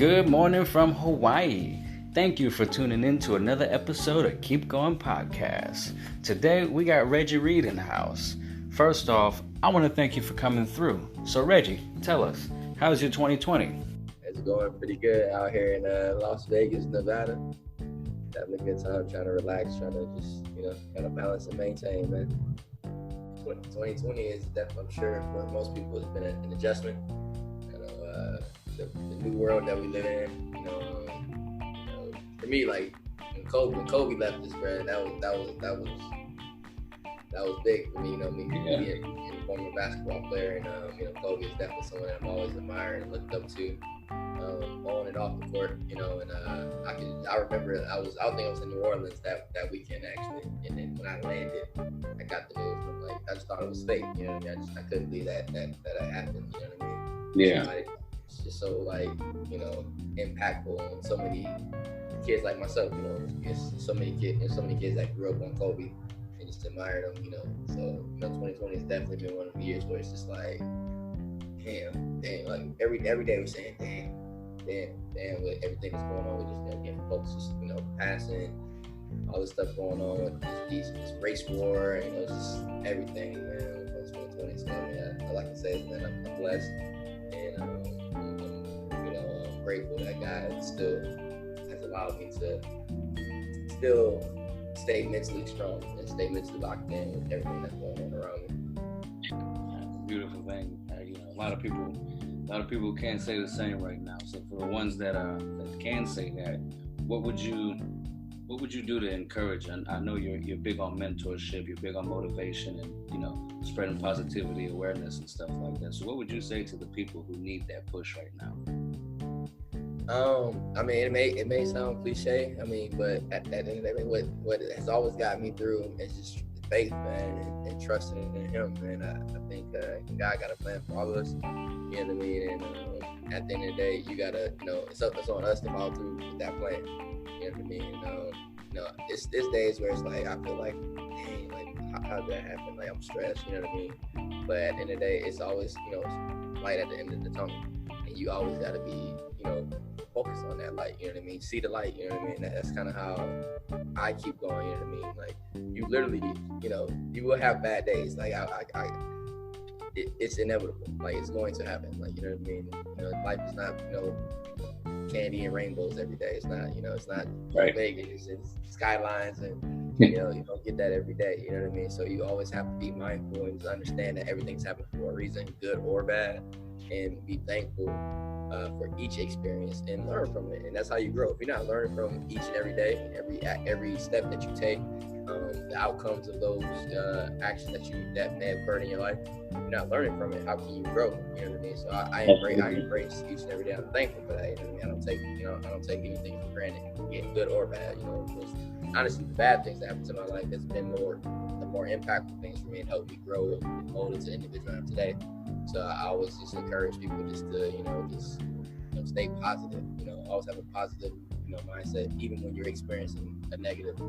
Good morning from Hawaii. Thank you for tuning in to another episode of Keep Going Podcast. Today we got Reggie Reed in the house. First off, I want to thank you for coming through. So Reggie, tell us, how's your 2020? It's going pretty good out here in Las Vegas, Nevada. Having a good time, trying to relax, trying to just, kind of balance and maintain, man. 2020 is definitely, I'm sure, for most people, it's been an adjustment. The new world that we live in. For me, like when Kobe left us, bro, that was big for me. Being a former basketball player, and Kobe is definitely someone that I'm always admired and looked up to, on and off the court. I remember I think I was in New Orleans that weekend actually, and then when I landed, I got the news from I just thought it was fake. I couldn't believe that happened. You know what I mean? Yeah. It's just so impactfful on so many kids like myself. It's so many kids that grew up on Kobe and just admired him. So 2020 has definitely been one of the years where it's just like, damn. Like every day we're saying, damn, with everything that's going on, we're just getting folks just passing, all this stuff going on with this race war, and just everything, man. 2020. So all I can say is, man, I'm blessed, and I'm grateful that God still has allowed me to still stay mentally strong and stay mentally locked in with everything that's going on around me. That's a beautiful thing. A lot of people can't say the same right now. So for the ones that can say that, what would you do to encourage? And I know you're big on mentorship, you're big on motivation, and spreading positivity, awareness, and stuff like that. So what would you say to the people who need that push right now? It may sound cliche. But at the end of the day, what has always got me through is just faith, man, and trusting in Him. And I think God got a plan for all of us. You know what I mean? And at the end of the day, you gotta, it's on us to follow through with that plan. You know what I mean? It's days where it's like I feel like, dang, how did that happen? Like I'm stressed. You know what I mean? But at the end of the day, it's always, light at the end of the tunnel, and you always gotta be, focus on that light, you know what I mean? See the light, you know what I mean? That's kind of how I keep going, you know what I mean? Like, you literally, you will have bad days. Like, it's inevitable. Like, it's going to happen. Like, you know what I mean? Life is not, candy and rainbows every day. It's not, it's not right. Vegas. It's skylines, and, you don't get that every day, you know what I mean? So you always have to be mindful and just understand that everything's happening for a reason, good or bad, and be thankful for each experience and learn from it. And that's how you grow. If you're not learning from each and every day, every step that you take, the outcomes of those actions that may have occurred in your life, you're not learning from it. How can you grow? You know what I mean? So I embrace each and every day. I'm thankful for that. You know what I mean? I don't take anything for granted, good or bad. Because honestly, the bad things that happen to my life has been the more impactful things for me and helped me grow and mold into the individual I am today. So I always just encourage people just to, stay positive. Always have a positive, mindset, even when you're experiencing a negative.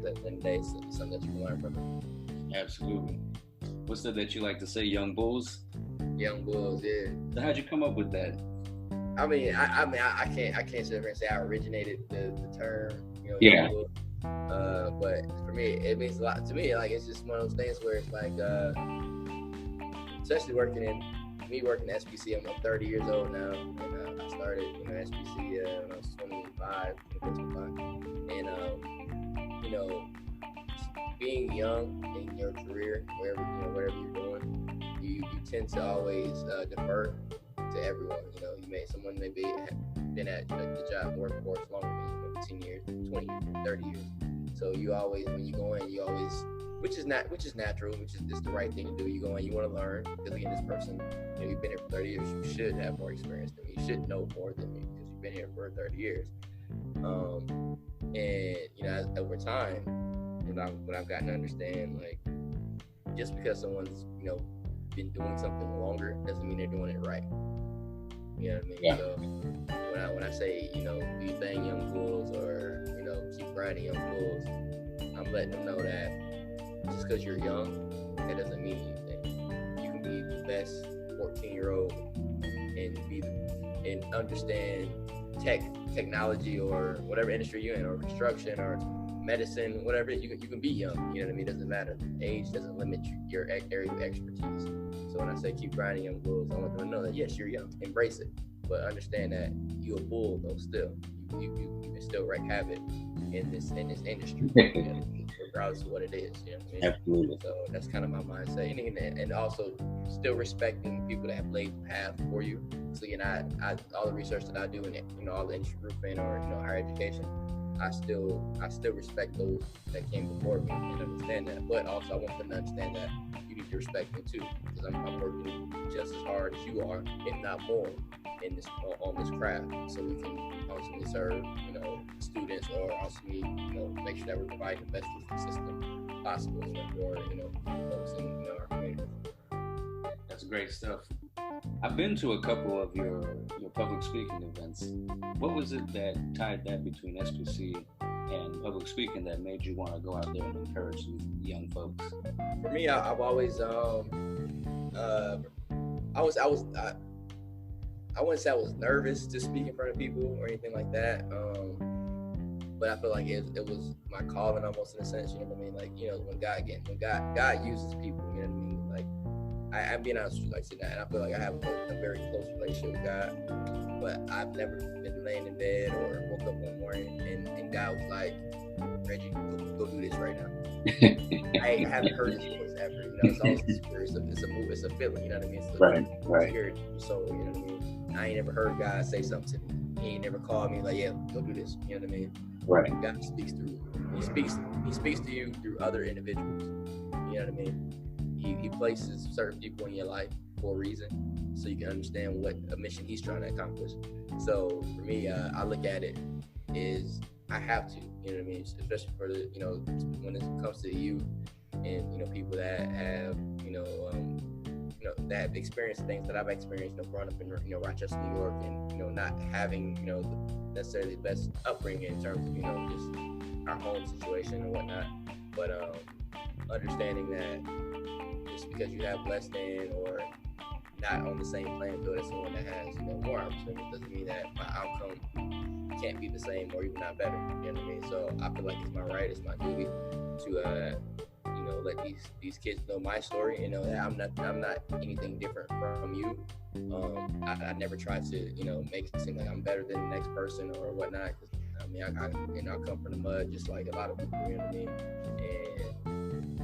At the end of the day, it's something that you can learn from it. Absolutely. What's that you like to say, young bulls? Young bulls, yeah. So how'd you come up with that? I can't sit here and say I originated the term, Yeah. Young bulls. But for me, it means a lot to me. Like, it's just one of those things where it's like, especially working in SPC, I'm 30 years old now, and I started, SPC when I was 25, and being young in your career, whatever you're doing, you tend to always defer to everyone. Someone may be been at the job workforce longer than you, 10 years, 20 years, 30 years. So you always, when you go in, which is natural, which is just the right thing to do. You go in, you want to learn, because again, this person, you've been here for 30 years, you should have more experience than me. You should know more than me, because you've been here for 30 years. And over time, what I've gotten to understand, like, just because someone's been doing something longer doesn't mean they're doing it right. You know what I mean? Yeah. So when I say, we bang young bulls, or keep grinding young bulls, I'm letting them know that just because you're young, that doesn't mean anything. You can be the best 14-year-old and understand technology or whatever industry you're in, or construction or medicine, whatever, you can be young. You know what I mean? It doesn't matter. Age doesn't limit your area of expertise. So when I say keep grinding, young bulls, I want them to know that yes, you're young, embrace it, but understand that you're a bull though. Still, you can still wreak havoc in this industry, you know, regardless of what it is. You know what I mean? Absolutely. So that's kind of my mindset, and also still respecting people that have laid the path for you. So you know, I all the research that I do in it, you know, all the industry roofing or higher education, I still respect those that came before me and understand that. But also I want them to understand that you need to respect me too, because I'm working just as hard as you are, if not more, in this on this craft, so we can ultimately serve, you know, students, or ultimately, you know, make sure that we're providing the best system possible, you know, for, you know, folks in, you know, our community. That's great stuff. I've been to a couple of your public speaking events. What was it that tied that between SPC and public speaking that made you want to go out there and encourage these young folks? For me, I've always I wouldn't say I was nervous to speak in front of people or anything like that. But I feel like it was my calling almost, in a sense. You know what I mean? Like, you know, when God uses people. You know what I mean? Like, I'm being honest with you, like, saying that, and I feel like I have a very close relationship with God. But I've never been laying in bed or woke up one morning and God was like, Reggie, go do this right now. I haven't heard his voice ever. You know, it's always the spirit. It's a feeling. You know what I mean? It's Right. Spirit, soul. You know what I mean? I ain't never heard God say something to me. He ain't never called me like, yeah, go do this. You know what I mean? Right. God speaks through. He speaks to you through other individuals. You know what I mean? He places certain people in your life for a reason, so you can understand what a mission He's trying to accomplish. So for me, I look at it is I have to. You know what I mean? Especially for the, you know, when it comes to youth and, you know, people that have, that have experienced things that I've experienced, you know, growing up in, you know, Rochester, New York, and, you know, not having, you know, necessarily the best upbringing in terms of, you know, just our home situation and whatnot. But understanding that just because you have less than or not on the same playing field as someone that has, you know, more opportunity doesn't mean that my outcome can't be the same or even not better. You know what I mean? So I feel like it's my right, it's my duty to you know, let these kids know my story. You know, that I'm not anything different from you. I never try to, you know, make it seem like I'm better than the next person or whatnot. I mean, I come from the mud just like a lot of people. You know what I mean?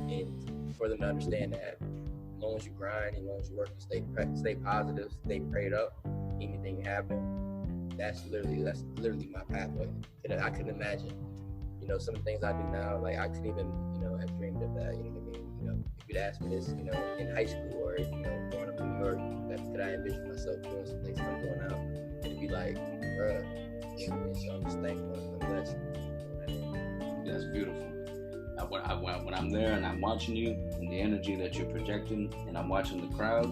And for them to understand that, as long as you grind, as long as you work, stay positive, stay prayed up, anything happen, that's literally my pathway. And I couldn't imagine, you know, some of the things I do now, like I couldn't even, you know, have dreamed of that. You know what I mean? You know, if you'd asked me this, you know, in high school or, you know, growing up in New York, that could I envision myself doing some things I'm doing now? And it'd be like, bruh, you know what I mean? So I'm just thankful and blessed. That's beautiful. When I'm there and I'm watching you and the energy that you're projecting, and I'm watching the crowd,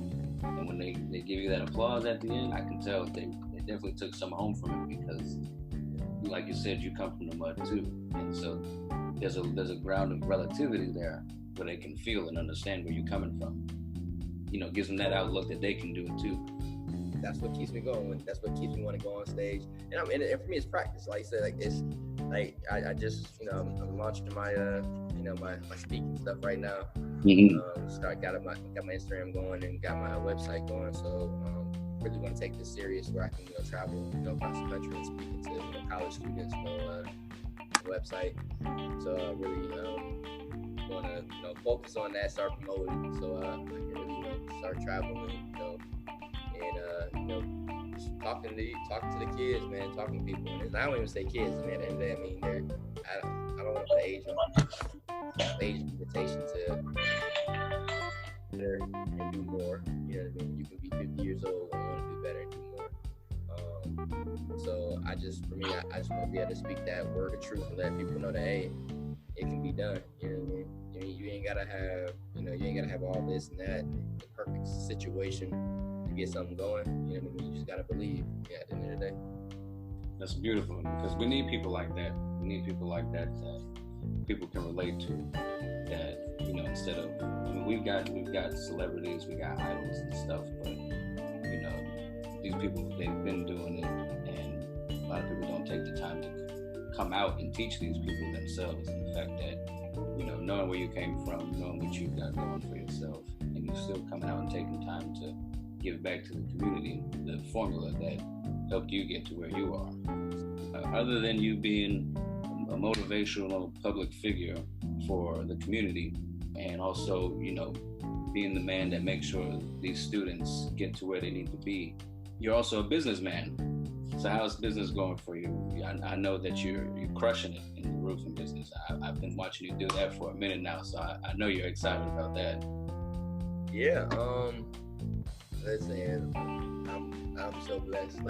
and when they give you that applause at the end, I can tell they definitely took some home from it, because like you said, you come from the mud too, and so there's a ground of relativity there where they can feel and understand where you're coming from. You know, gives them that outlook that they can do it too. That's what keeps me going. That's what keeps me want to go on stage. And and for me, it's practice. Like I said, like it's like I just, you know, I'm launching my you know, my speaking stuff right now. Mm-hmm. Got my Instagram going and got my website going. So really want to take this serious, where I can, you know, travel, you know, across the country and speaking to, you know, college students, you know, website. So really want to, you know, focus on that, start promoting, so I can really, you know, start traveling, you know, and you know, just talking to the kids, man, talking to people. And I don't even say kids, man. At the end of the day, I mean, I don't want to put age limitation to better and do more. You know what I mean? You can be 50 years old and want to do better and do more. So I just want to be able to speak that word of truth and let people know that, hey, it can be done. You know what I mean? You ain't gotta have all this and that, the perfect situation to get something going. You know what I mean? You just gotta believe. Yeah, at the end of the day. That's beautiful, because we need people like that. We need people like that people can relate to. That, you know, instead of, I mean, we've got celebrities, we got idols and stuff, but, you know, these people, they've been doing it, and lot of people don't take the time to come out and teach these people themselves. And the fact that, knowing where you came from, knowing what you've got going for yourself, and you're still coming out and taking time to give back to the community, the formula that helped you get to where you are. Other than you being a motivational public figure for the community, and also, being the man that makes sure these students get to where they need to be, you're also a businessman. So how's business going for you? I know that you're crushing it in the roofing business. I've been watching you do that for a minute now, so I know you're excited about that. Yeah. Listen, I'm so blessed. I'm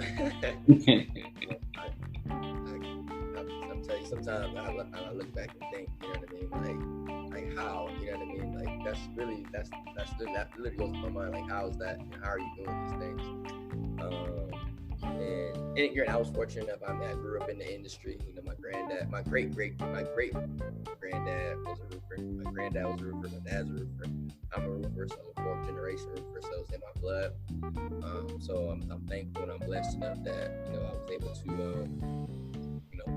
telling you, sometimes I look back and think, you know what I mean? Like how, you know what I mean? Like that literally goes through my mind. Like, how is that? And how are you doing these things? And I was fortunate enough. I grew up in the industry. My great granddad was a roofer. My granddad was a roofer. My dad's a roofer. I'm a roofer, so I'm a fourth generation roofer. So it's in my blood. So I'm thankful and I'm blessed enough that I was able to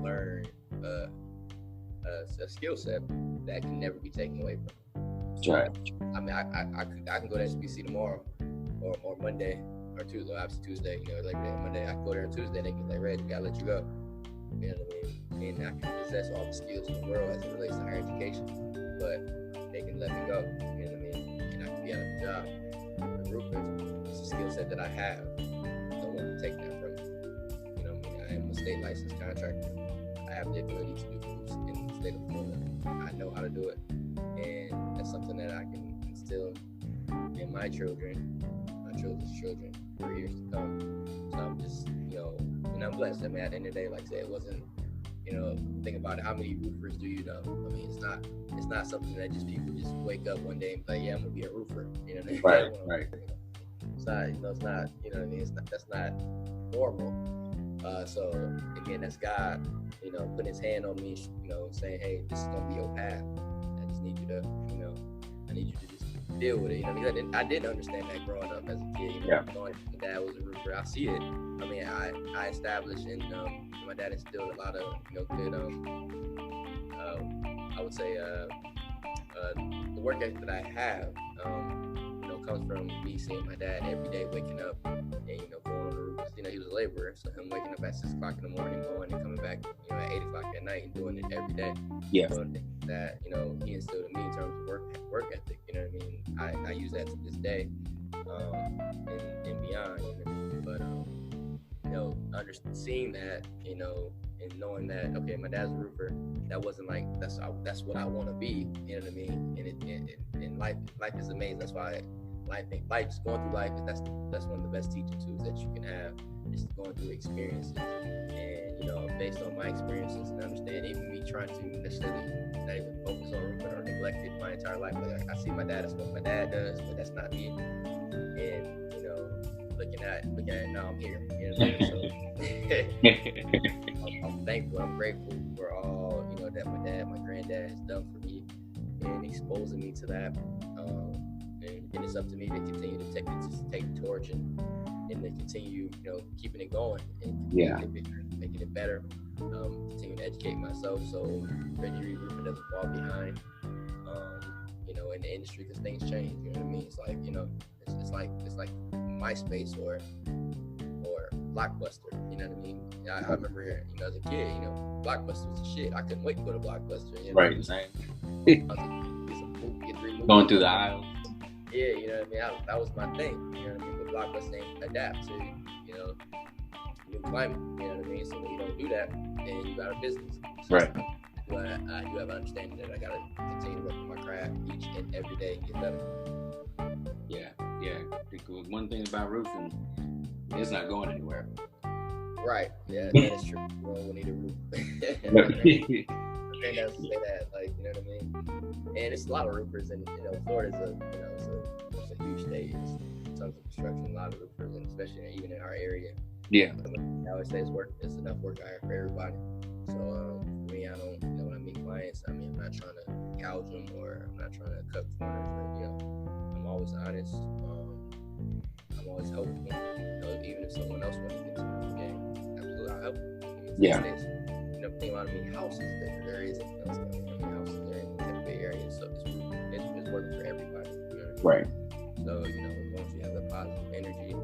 learn a skill set that can never be taken away from. Right. I mean, I can go to SBC tomorrow or Monday. Or Tuesday, obviously Tuesday, Labor Day, Monday. I can go there on Tuesday and they can be like, Reg, we gotta let you go. You know what I mean? And I can possess all the skills in the world as it relates to higher education, but they can let me go. You know what I mean? And I can be out of the job. The roofing is a skill set that I have. No one can take that from me. You know what I mean? I am a state licensed contractor. I have the ability to do roofs in the state of Florida. I know how to do it, and that's something that I can instill in my children's children for years to come. So I'm just, and I'm blessed. I mean, at the end of the day, like I said, it wasn't, think about it, how many roofers do you know? I mean, it's not something that just people just wake up one day and be like, yeah, I'm gonna be a roofer. You know what I mean? Right. It's not, it's not, you know what I mean? That's not normal. So again, that's God, putting his hand on me, saying, hey, this is gonna be your path. I just need you to, I need you to just deal with it. I didn't understand that growing up as a kid. My dad was a roofer. I see it. I mean, I established and my dad instilled a lot of good. I would say the work ethic that I have comes from me seeing my dad every day waking up and going on the roof. He was a laborer, so him waking up at 6 o'clock in the morning, going and coming back at 8 o'clock at night and doing it every day. Yeah. That he instilled in me in terms of work ethic. You know what I mean? I use that to this day, and beyond. But seeing that, and knowing that, okay, my dad's a roofer. That wasn't like that's what I want to be. You know what I mean? And life is amazing. That's why just going through life, that's one of the best teaching tools that you can have. Is going through experiences, and based on my experiences and understand, even me trying to necessarily not even focus on roofing or neglect it my entire life. Like I see my dad as what my dad does, but that's not me. And looking at it now, I'm here. You know what I mean? So I'm thankful. I'm grateful for all that my dad, my granddad has done for me, and exposing me to that. And it's up to me to continue to take the torch and to continue, keeping it going and making it better. Continue to educate myself so Reggie Reed Jr. doesn't fall behind. In the industry, because things change. You know what I mean? It's like it's like MySpace or Blockbuster. You know what I mean? I remember, as a kid, Blockbuster was the shit. I couldn't wait to go to Blockbuster. Right. Going through the aisle. Yeah, you know what I mean? That was my thing. You know what I mean? But Blockbuster ain't adapt to, new climate. You know what I mean? So when you don't do that, then you got a business. So right. I do have an understanding that I gotta continue to work on my craft each and every day and get better. Yeah. Because one thing about roofing, it's not going anywhere. Right. Yeah, that is true. We don't need a roof. I think that's to say that, like, you know what I mean? And it's a lot of roofers, and Florida's it's a huge state. It's tons of construction, a lot of roofers, and especially even in our area. Yeah. I always say it's enough work out here for everybody. So for me, I don't, when I meet clients, I'm not trying to gouge them, or I'm not trying to cut corners, or I'm always honest. I'm always helpful. Even if someone else wants to get into the game, absolutely, I'll help them. Yeah. Think about how many houses there is in Youngstown, how many houses there in the Tampa Bay area. So it's working for everybody. Right. So, once you have that positive energy,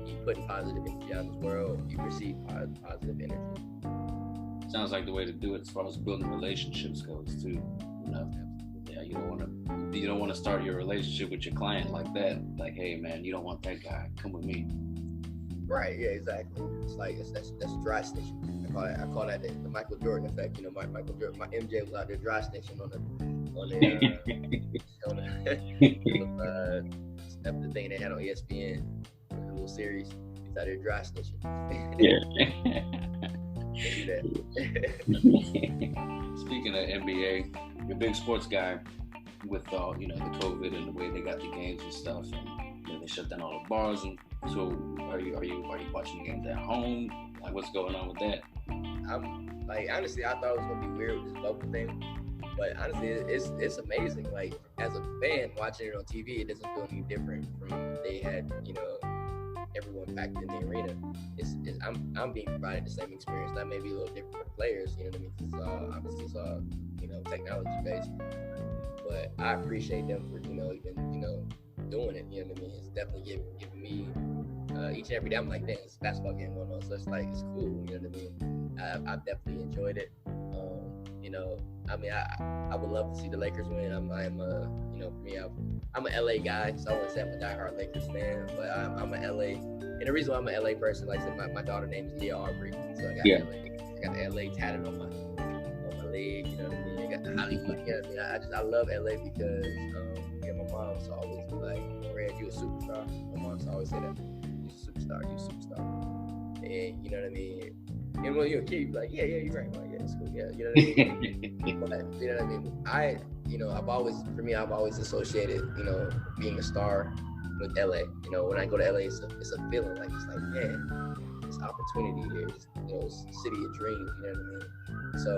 you put positive energy out in this world, you receive positive energy. Sounds like the way to do it as far as building relationships goes too. Yeah, you don't want to start your relationship with your client like that. Like, hey man, you don't want that guy. Come with me. Right. Yeah. Exactly. It's like that's dry snitching. I call that the Michael Jordan effect. Michael Jordan, my MJ was out there dry snitching on the thing they had on ESPN, the little series. He's out there dry snitching. Yeah. Speaking of NBA, you're a big sports guy with the COVID and the way they got the games and stuff, and they shut down all the bars. And so, are you watching the games at home? Like, what's going on with that? I'm like, honestly, I thought it was gonna be weird with this local thing, but honestly, it's amazing. Like, as a fan watching it on TV, it doesn't feel any different from they had everyone packed in the arena. I'm being provided the same experience. That may be a little different for players, you know what I mean? Obviously it's all, technology based. But I appreciate them for, even, doing it, you know what I mean? It's definitely giving me each and every day I'm like, damn, it's a basketball game going on. So it's like, it's cool, you know what I mean? I've definitely enjoyed it. I would love to see the Lakers win. For me, I'm an LA guy, so I wouldn't say I'm a diehard Lakers fan, but I'm a LA. And the reason why I'm an LA person, like I said, my daughter name is Leah Aubrey, so I got the LA tatted on my leg. You know what I mean? I got the Hollywood. You know what I mean? I love LA because my mom's always be like, "Red, you a superstar." My mom's always say that, "You a superstar, you a superstar." And you know what I mean? And when you're a kid, you're like, yeah, you're right. Like, yeah, it's cool. Yeah, you know what I mean? But, you know what I mean? I've always associated, being a star with LA. When I go to LA, it's a feeling like, it's like, man, this opportunity here, it's a city of dreams, you know what I mean? So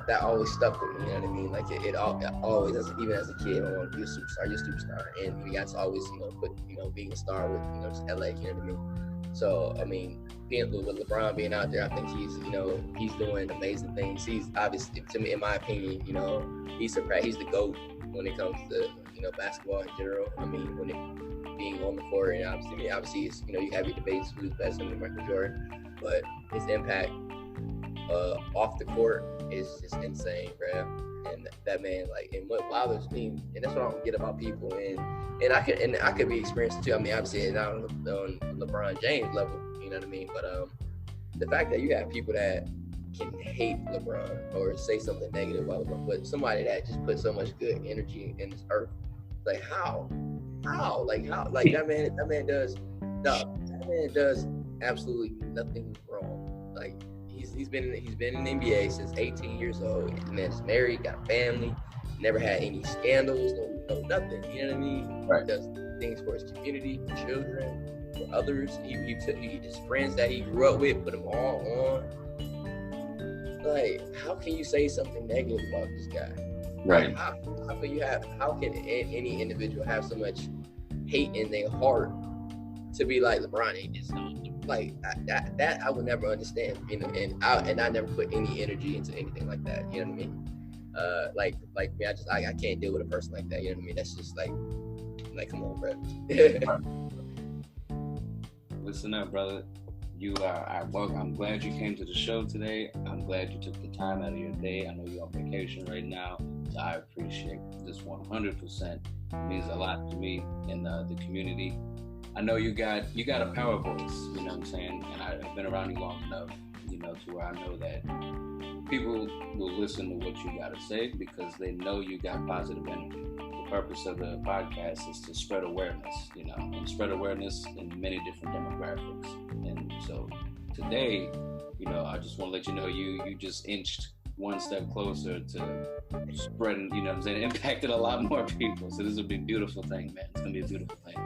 that always stuck with me, you know what I mean? Like it always, even as a kid, I want to be a superstar, you're a superstar. And we got to always, put, being a star with, just LA, you know what I mean? So, I mean, with LeBron being out there, I think he's doing amazing things. He's obviously, to me, in my opinion, he's the GOAT when it comes to, basketball in general. I mean, when it being on the court, and obviously, it's, you have your debates who's best in Michael Jordan, but his impact off the court is just insane, bro. And that man, like, and what bothers me, and that's what I don't get about people, and I could be experienced too. I mean, obviously not on LeBron James level, you know what I mean? But the fact that you have people that can hate LeBron or say something negative about LeBron, but somebody that just puts so much good energy in this earth, like how, like that man does absolutely nothing wrong. Like he's been in the NBA since 18 years old. The man's married, got a family, never had any scandals, no nothing. You know what I mean? Right. He does things for his community, for children, for others. He took his friends that he grew up with, put them all on. Like, how can you say something negative about this guy? Right. How can any individual have so much hate in their heart to be like LeBron ain't this? Like that I would never understand, and I never put any energy into anything like that. You know what I mean? Like me, I can't deal with a person like that. You know what I mean? That's just like come on, bro. Listen up, brother. I'm glad you came to the show today. I'm glad you took the time out of your day. I know you're on vacation right now, so I appreciate this 100%. It means a lot to me in the community. I know you got a power voice, you know what I'm saying? And I've been around you long enough, to where I know that people will listen to what you got to say because they know you got positive energy. The purpose of the podcast is to spread awareness, and spread awareness in many different demographics. And so today, I just want to let you know you just inched one step closer to spreading, it impacted a lot more people. So this will be a beautiful thing, man. It's going to be a beautiful thing.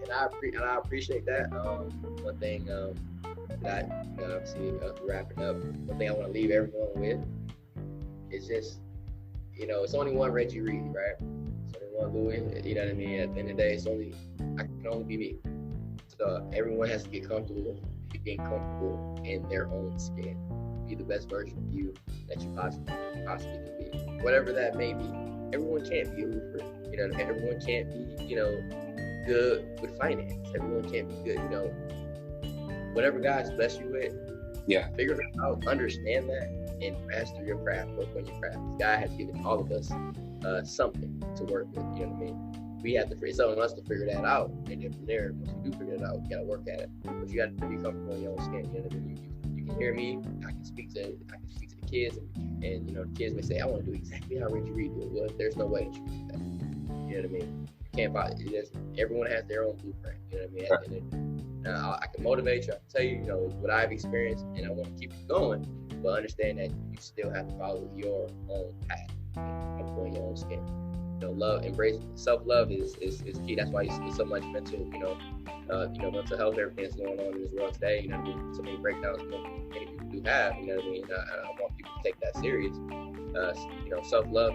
And I appreciate that. One thing that obviously wrapping up, one thing I want to leave everyone with is just, it's only one Reggie Reed, right? It's only one Louis, you know what I mean? At the end of the day, I can only be me. So everyone has to get comfortable being comfortable in their own skin. be the best version of you that you possibly can be. Whatever that may be. Everyone can't be a roofer. You know, everyone can't be, you know, good with finance. Everyone can't be good, you know. Whatever God's blessed you with, figure it out, understand that, and master your craft, work on your craft. God has given all of us something to work with, you know what I mean? We have to, it's on us to figure that out, and then from there, once you do figure it out, you gotta work at it. But you gotta be comfortable in your own skin, you know what I mean? You can hear me, I can speak to the kids, and you know, the kids may say, I want to do exactly how Reggie Reed do it. Well, there's no way that you can do that. You know what I mean? You can't buy it. Everyone has their own blueprint, you know what I mean? Now, I can motivate you, I can tell you, you know, what I've experienced, and I want to keep it going, but understand that you still have to follow your own path, on your own skin. You know, love, embrace, self-love is key. That's why you see so much mental, mental health, everything that's going on in this world today. You know what I mean? So many breakdowns many people do have. You know what I mean? I want people to take that serious. You know, self-love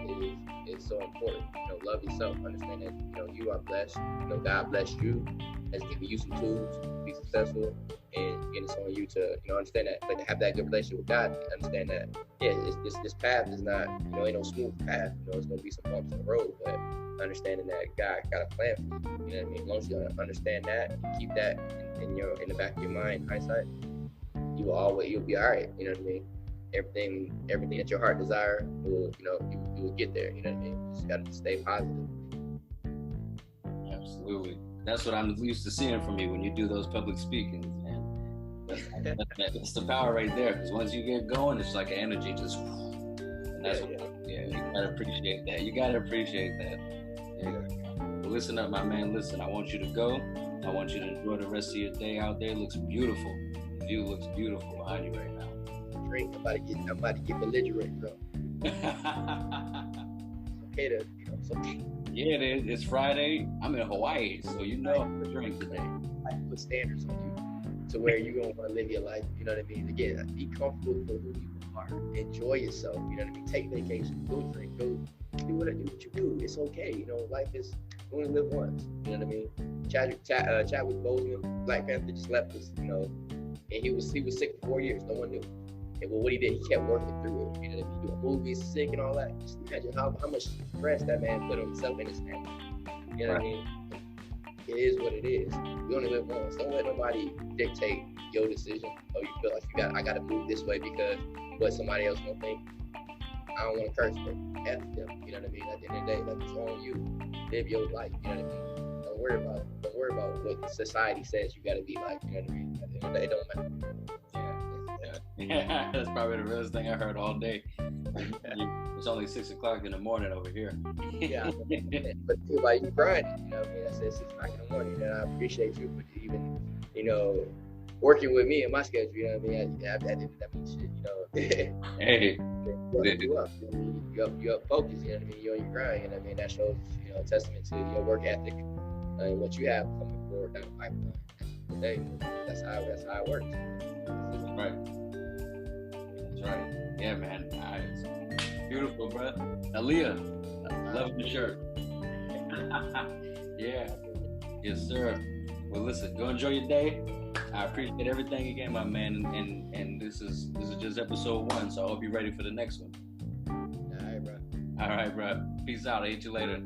is so important. You know, love yourself. Understand that, you know, you are blessed. You know, God blessed you, has given you some tools to be successful, and it's on you to, you know, understand that, like, to have that good relationship with God. Understand that, this path is not, you know, ain't no smooth path. You know, it's gonna be some bumps in the road, but understanding that God got a plan for you. You know what I mean? As long as you understand that, and keep that in the back of your mind, hindsight, you'll be all right. You know what I mean? Everything that your heart desire will, you know, you will get there. You know what I mean? You just gotta stay positive. Absolutely. That's what I'm used to seeing from you when you do those public speakings, and that's the power right there. Because once you get going, it's like an energy just. And that's you gotta appreciate that. You gotta appreciate that. Yeah. But listen up, my man. Listen, I want you to go. I want you to enjoy the rest of your day out there. It looks beautiful. The view looks beautiful behind you right now. Drink. I'm about to get belligerent, bro. It's okay to, you know, it's okay. Yeah, it is. It's Friday. I'm in Hawaii, so you know I'm gonna drink today. I put standards on you to where you're gonna want to live your life. You know what I mean? Again, be comfortable for who you are. Enjoy yourself. You know what I mean? Take vacation. Go drink. Go do what you do. It's okay. You know, life is only live once. You know what I mean? Chadwick Boseman, Black Panther, just left us. You know, and he was sick for 4 years. No one knew. And what he did, he kept working through it. You know what I mean? Doing movies, sick and all that. Just imagine how much stress that man put on himself and his family. You know what I mean? It is what it is. You only live once. Don't let nobody dictate your decision. Oh, you feel like I gotta move this way because what somebody else gonna think. I don't want to curse, but F them. You know what I mean? At the end of the day, like, it's on you. Live your life. You know what I mean? Don't worry about what society says you gotta be like. You know what I mean? At the end of the day, it don't matter. Yeah, that's probably the realest thing I heard all day. It's only 6 o'clock in the morning over here. Yeah, but like you grinding, you know what I mean? I said 6 o'clock in the morning, and I appreciate you for even, you know, working with me in my schedule. You know what I mean? I didn't shit, you know. Hey, you up, you up focused. You know what I mean? You're on your grind. You know what I mean? That shows, you know, a testament to your work ethic and what you have coming forward down the pipeline. Today, that's how it works. That's right. Right. Yeah, man. Nice. Beautiful, bro. Aaliyah, love the shirt. Yeah. Yes, sir. Well, listen, go enjoy your day. I appreciate everything again, my man. And this is just episode 1, so I hope you're ready for the next one. All right, bro. All right, bro. Peace out. I'll hit you later.